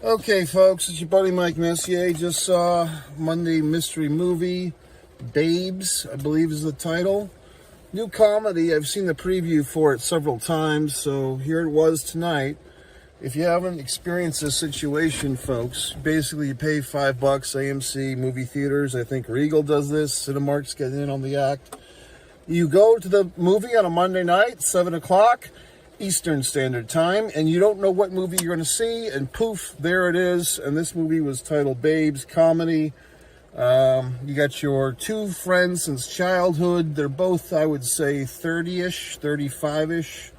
Okay, folks, it's your buddy Mike Messier. Just saw Monday mystery movie, Babes, I believe is the title. New comedy. I've seen the preview for it several times, so here it was tonight. If you haven't experienced this situation, folks, basically you pay $5, AMC, movie theaters. I think Regal does this. Cinemark's getting in on the act. You go to the movie on a Monday night, 7 o'clock. Eastern Standard Time, and you don't know what movie you're going to see, and poof, there it is. And this movie was titled Babes, comedy. You got your two friends since childhood. They're both, I would say, 30-ish, 35-ish.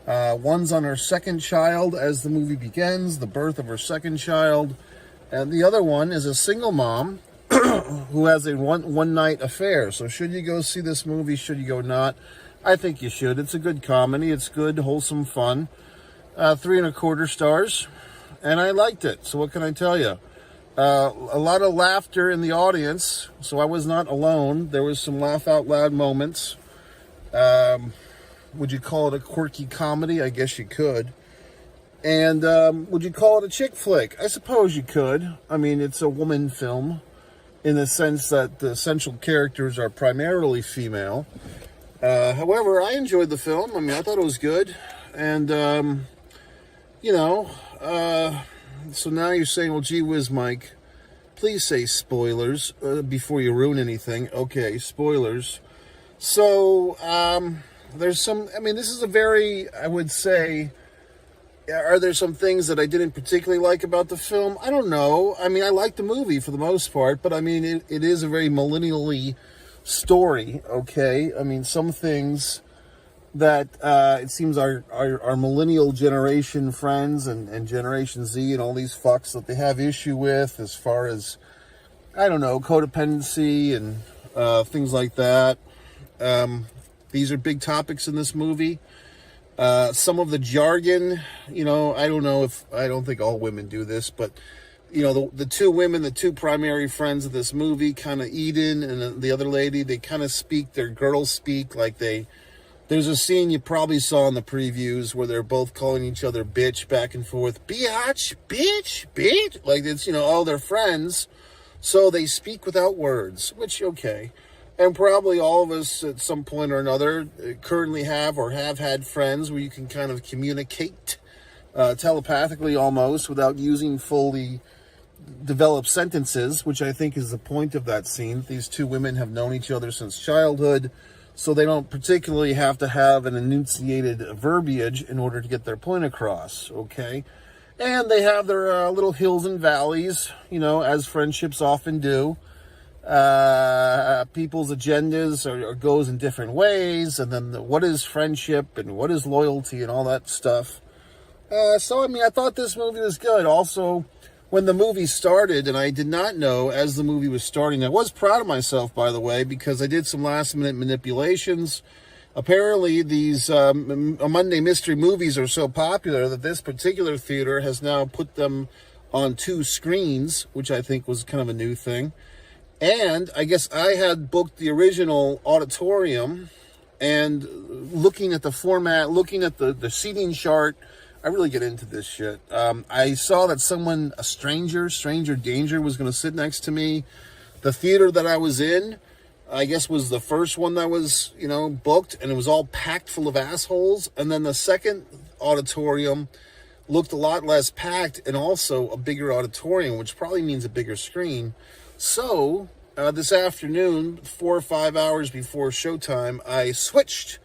One's on her second child as the movie begins, the birth of her second child. And the other one is a single mom who has a one-night affair. So should you go see this movie? Should you go not? I think you should. It's a good comedy. It's good, wholesome fun. 3.25 stars. And I liked it. So what can I tell you? A lot of laughter in the audience. So I was not alone. There was some laugh out loud moments. Would you call it a quirky comedy? I guess you could. And would you call it a chick flick? I suppose you could. I mean, it's a woman film in the sense that the central characters are primarily female. However, I enjoyed the film. I mean, I thought it was good. And, so now you're saying, well, gee whiz, Mike, please say spoilers before you ruin anything. Okay, spoilers. So, there's some, I mean, this is a very, I would say, are there some things that I didn't particularly like about the film? I don't know. I mean, I like the movie for the most part, but I mean, it is a very millennially story, okay? I mean, some things that it seems our millennial generation friends and Generation Z and all these fucks that they have issue with as far as, I don't know, codependency and things like that. These are big topics in this movie. Some of the jargon, I don't think all women do this, but the two women, the two primary friends of this movie, kind of Eden and the other lady, they kind of speak their girl speak like there's a scene you probably saw in the previews where they're both calling each other bitch back and forth. Biatch, bitch, bitch. Like it's, all their friends. So they speak without words, which, okay. And probably all of us at some point or another currently have or have had friends where you can kind of communicate telepathically almost without using fully develop sentences, which I think is the point of that scene. These two women have known each other since childhood, so they don't particularly have to have an enunciated verbiage in order to get their point across, okay? And they have their little hills and valleys, as friendships often do. People's agendas goes in different ways, and then what is friendship and what is loyalty and all that stuff. So, I mean, I thought this movie was good. Also, when the movie started, and I did not know as the movie was starting, I was proud of myself, by the way, because I did some last-minute manipulations. Apparently, these Monday mystery movies are so popular that this particular theater has now put them on 2 screens, which I think was kind of a new thing. And I guess I had booked the original auditorium, and looking at the format, looking at the seating chart, I really get into this shit. I saw that a stranger danger, was going to sit next to me. The theater that I was in, I guess, was the first one that was, booked, and it was all packed full of assholes. And then the second auditorium looked a lot less packed and also a bigger auditorium, which probably means a bigger screen. So, this afternoon, 4 or 5 hours before showtime, I switched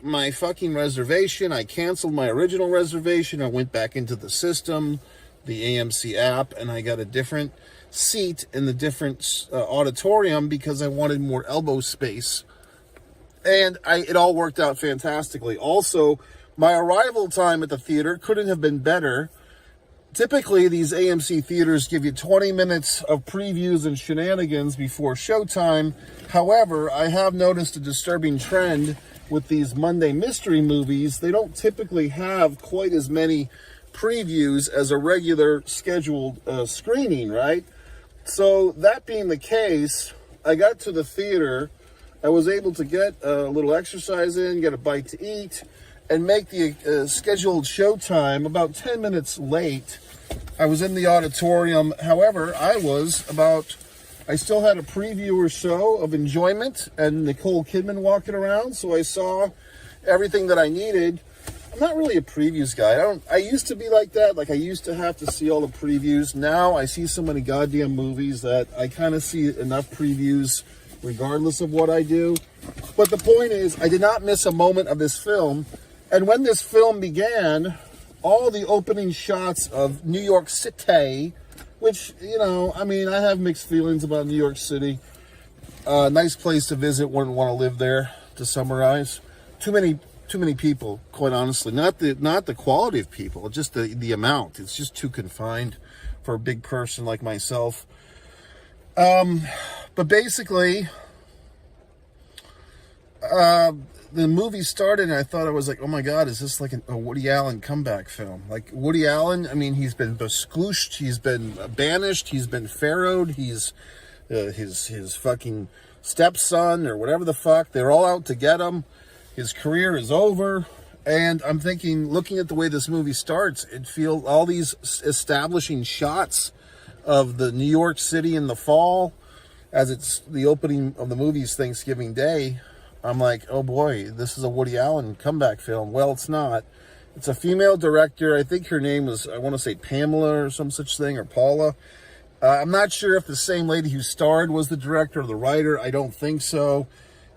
my fucking reservation. I canceled my original reservation. I went back into the system, the AMC app, and I got a different seat in the different auditorium because I wanted more elbow space. And it all worked out fantastically. Also, my arrival time at the theater couldn't have been better. Typically, these AMC theaters give you 20 minutes of previews and shenanigans before showtime. However, I have noticed a disturbing trend with these Monday mystery movies. They don't typically have quite as many previews as a regular scheduled screening, right? So that being the case, I got to the theater. I was able to get a little exercise in, get a bite to eat, and make the scheduled showtime about 10 minutes late. I was in the auditorium. However, I still had a preview or so of enjoyment and Nicole Kidman walking around, so I saw everything that I needed. I'm not really a previews guy. I used to be like that. Like, I used to have to see all the previews. Now I see so many goddamn movies that I kind of see enough previews regardless of what I do. But the point is, I did not miss a moment of this film. And when this film began, all the opening shots of New York City, which, you know, I mean, I have mixed feelings about New York City. Nice place to visit, wouldn't want to live there, to summarize. Too many people, quite honestly. Not the quality of people, just the amount. It's just too confined for a big person like myself. But basically, the movie started and I thought, I was like, oh my God, is this like a Woody Allen comeback film? Like, Woody Allen, I mean, he's been bescooched, he's been banished, he's been pharaohed, he's his fucking stepson or whatever the fuck, they're all out to get him. His career is over. And I'm thinking, looking at the way this movie starts, it feels all these establishing shots of the New York City in the fall, as it's the opening of the movie's Thanksgiving Day. I'm like, oh boy, this is a Woody Allen comeback film. Well, it's not. It's a female director. I think her name was, I want to say Pamela or some such thing, or Paula. I'm not sure if the same lady who starred was the director or the writer. I don't think so.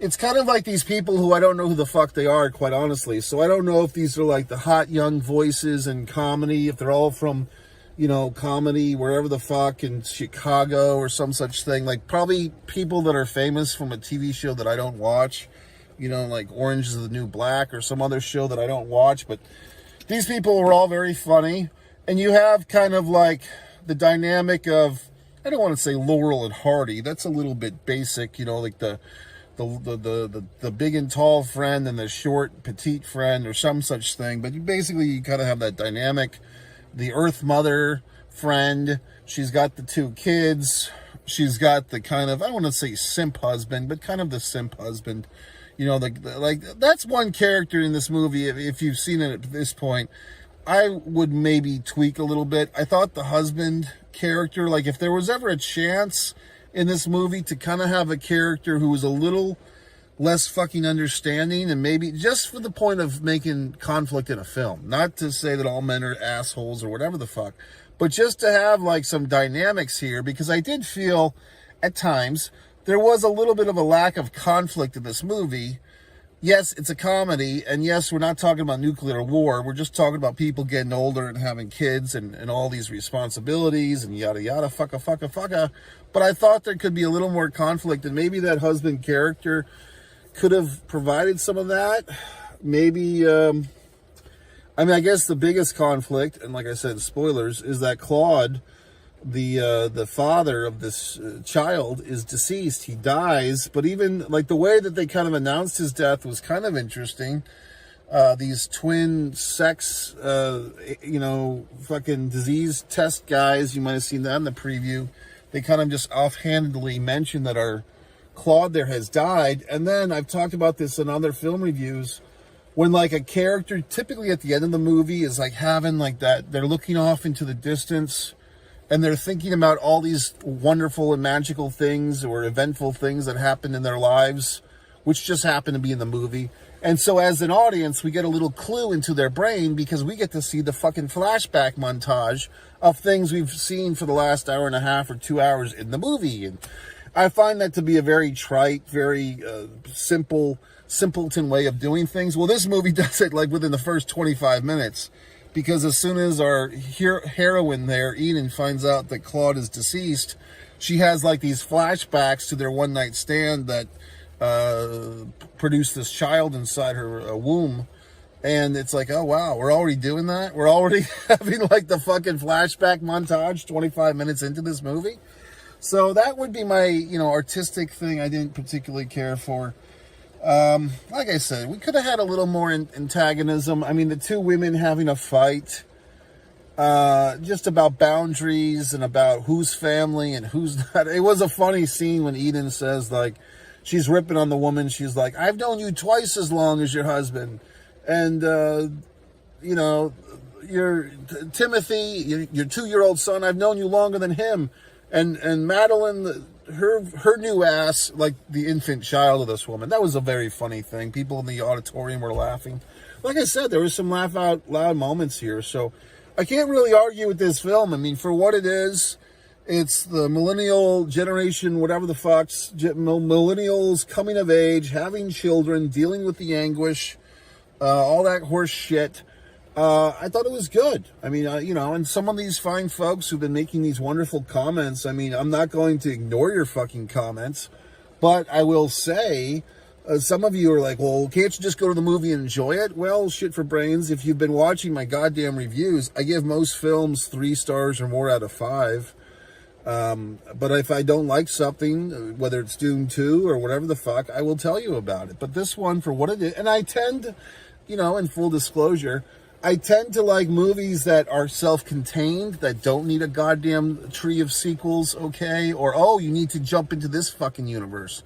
It's kind of like these people who I don't know who the fuck they are, quite honestly. So I don't know if these are like the hot young voices in comedy, if they're all from, you know, comedy, wherever the fuck, in Chicago or some such thing. Like, probably people that are famous from a TV show that I don't watch. You know, like Orange is the New Black or some other show that I don't watch. But these people were all very funny. And you have kind of like the dynamic of, I don't want to say Laurel and Hardy. That's a little bit basic, you know, like the big and tall friend and the short, petite friend or some such thing. But you kind of have that dynamic. The Earth Mother friend, she's got the two kids. She's got the kind of, I don't want to say simp husband, but kind of the simp husband. You know, like that's one character in this movie, if you've seen it at this point, I would maybe tweak a little bit. I thought the husband character, like if there was ever a chance in this movie to kind of have a character who was a little less fucking understanding, and maybe just for the point of making conflict in a film, not to say that all men are assholes or whatever the fuck, but just to have like some dynamics here, because I did feel at times there was a little bit of a lack of conflict in this movie. Yes, it's a comedy, and yes, we're not talking about nuclear war. We're just talking about people getting older and having kids and all these responsibilities and yada yada, fucka. But I thought there could be a little more conflict, and maybe that husband character could have provided some of that. Maybe, I mean, I guess the biggest conflict, and like I said, spoilers, is that Claude, the father of this child, is deceased. He dies, but even like the way that they kind of announced his death was kind of interesting. These twin sex, you know, fucking disease test guys, you might have seen that in the preview. They kind of just offhandedly mentioned that our Claude there has died. And then I've talked about this in other film reviews, when like a character typically at the end of the movie is like having like that, they're looking off into the distance and they're thinking about all these wonderful and magical things or eventful things that happened in their lives, which just happen to be in the movie. And so as an audience, we get a little clue into their brain because we get to see the fucking flashback montage of things we've seen for the last hour and a half or 2 hours in the movie. And I find that to be a very trite, very simpleton way of doing things. Well, this movie does it like within the first 25 minutes. Because as soon as our heroine there, Eden, finds out that Claude is deceased, she has like these flashbacks to their one-night stand that produced this child inside her womb. And it's like, oh wow, we're already doing that? We're already having like the fucking flashback montage 25 minutes into this movie? So that would be my, you know, artistic thing I didn't particularly care for. Like I said, we could have had a little more antagonism. I mean, the two women having a fight, just about boundaries and about who's family and who's not. It was a funny scene when Eden says, like, she's ripping on the woman. She's like, I've known you twice as long as your husband. And, you know, your Timothy, your 2-year-old son, I've known you longer than him. And Madeline, her new ass, like the infant child of this woman. That was a very funny thing. People in the auditorium were laughing. Like I said, there was some laugh out loud moments here. So I can't really argue with this film. I mean, for what it is, it's the millennial generation, whatever the fuck's, millennials coming of age, having children, dealing with the anguish, all that horse shit. I thought it was good. I mean, you know, and some of these fine folks who've been making these wonderful comments, I mean, I'm not going to ignore your fucking comments, but I will say, some of you are like, well, can't you just go to the movie and enjoy it? Well, shit for brains. If you've been watching my goddamn reviews, I give most films 3 stars or more out of 5. But if I don't like something, whether it's Dune 2 or whatever the fuck, I will tell you about it. But this one, for what it is, and I tend, you know, in full disclosure, I tend to like movies that are self-contained, that don't need a goddamn tree of sequels, okay? Or, oh, you need to jump into this fucking universe.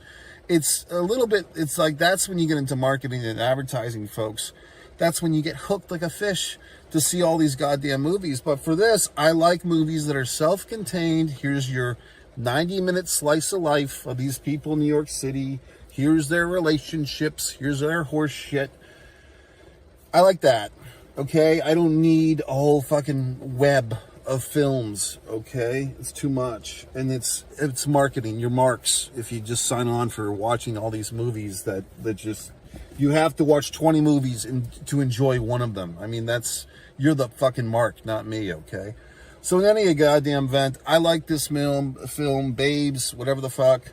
It's a little bit, it's like, that's when you get into marketing and advertising, folks. That's when you get hooked like a fish to see all these goddamn movies. But for this, I like movies that are self-contained. Here's your 90-minute slice of life of these people in New York City. Here's their relationships. Here's their horse shit. I like that, okay? I don't need a whole fucking web of films, okay? It's too much. And it's marketing, your marks, if you just sign on for watching all these movies that just, you have to watch 20 movies to enjoy one of them. I mean, you're the fucking mark, not me, okay? So in any goddamn event, I like this film, Babes, whatever the fuck.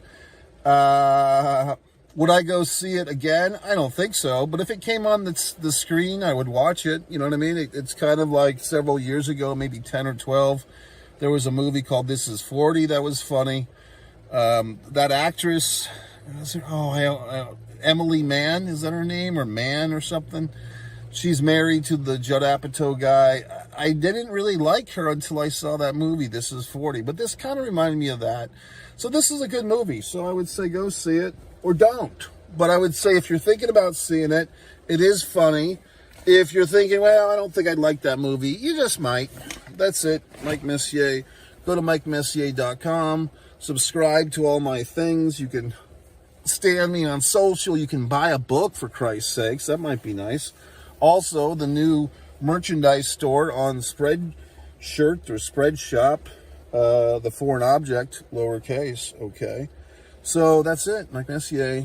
Would I go see it again? I don't think so. But if it came on the screen, I would watch it. You know what I mean? It's kind of like several years ago, maybe 10 or 12. There was a movie called This Is 40 that was funny. That actress, Emily Mann, is that her name? Or Mann or something? She's married to the Judd Apatow guy. I didn't really like her until I saw that movie, This Is 40. But this kind of reminded me of that. So this is a good movie. So I would say go see it. Or don't. But I would say if you're thinking about seeing it, it is funny. If you're thinking, well, I don't think I'd like that movie, you just might. That's it. Mike Messier. Go to MikeMessier.com. Subscribe to all my things. You can stand me on social. You can buy a book, for Christ's sakes. That might be nice. Also, the new merchandise store on Spreadshirt or Spreadshop. The foreign object, lowercase, okay. So that's it, Mike Messier.